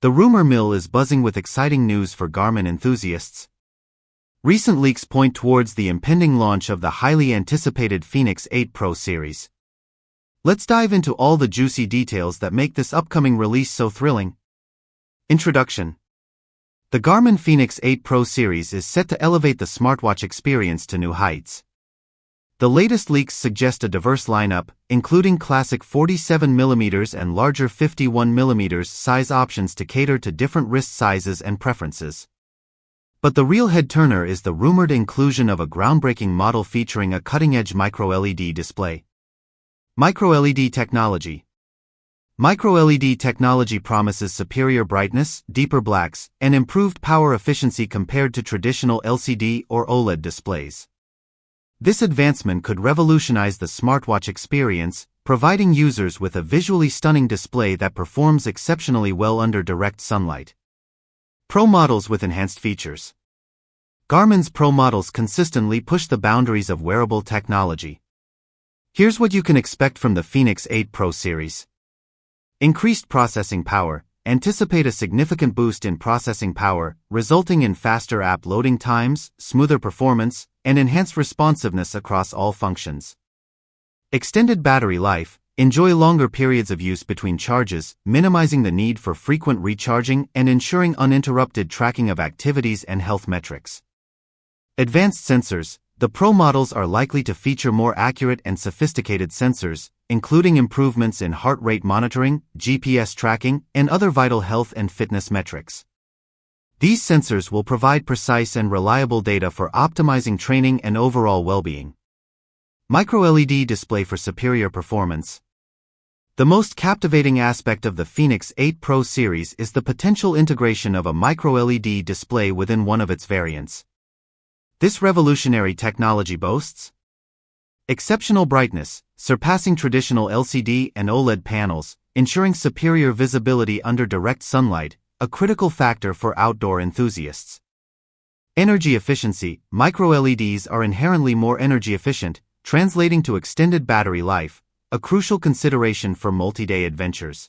The rumor mill is buzzing with exciting news for Garmin enthusiasts. Recent leaks point towards the impending launch of the highly anticipated Fenix 8 Pro series. Let's dive into all the juicy details that make this upcoming release so thrilling. Introduction. The Garmin Fenix 8 Pro series is set to elevate the smartwatch experience to new heights. The latest leaks suggest a diverse lineup, including classic 47mm and larger 51mm size options to cater to different wrist sizes and preferences. But the real head-turner is the rumored inclusion of a groundbreaking model featuring a cutting-edge MicroLED display. MicroLED technology. MicroLED technology promises superior brightness, deeper blacks, and improved power efficiency compared to traditional LCD or OLED displays. This advancement could revolutionize the smartwatch experience, providing users with a visually stunning display that performs exceptionally well under direct sunlight. Pro models with enhanced features. Garmin's Pro models consistently push the boundaries of wearable technology. Here's what you can expect from the Fenix 8 Pro series. Increased processing power. Anticipate a significant boost in processing power, resulting in faster app loading times, smoother performance, and enhanced responsiveness across all functions. Extended battery life. Enjoy longer periods of use between charges, minimizing the need for frequent recharging and ensuring uninterrupted tracking of activities and health metrics. Advanced sensors. The Pro models are likely to feature more accurate and sophisticated sensors, including improvements in heart rate monitoring, GPS tracking, and other vital health and fitness metrics. These sensors will provide precise and reliable data for optimizing training and overall well-being. MicroLED display for superior performance. The most captivating aspect of the Fenix 8 Pro series is the potential integration of a MicroLED display within one of its variants. This revolutionary technology boasts exceptional brightness, surpassing traditional LCD and OLED panels, ensuring superior visibility under direct sunlight, a critical factor for outdoor enthusiasts. Energy efficiency. MicroLEDs are inherently more energy efficient, translating to extended battery life, a crucial consideration for multi-day adventures.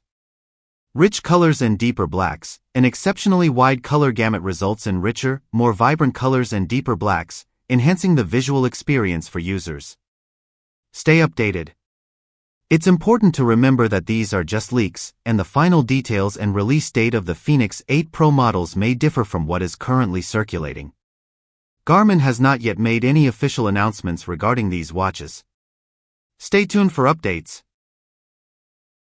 Rich colors and deeper blacks. An exceptionally wide color gamut results in richer, more vibrant colors and deeper blacks, enhancing the visual experience for users. Stay updated. It's important to remember that these are just leaks, and the final details and release date of the Fenix 8 Pro models may differ from what is currently circulating. Garmin has not yet made any official announcements regarding these watches. Stay tuned for updates.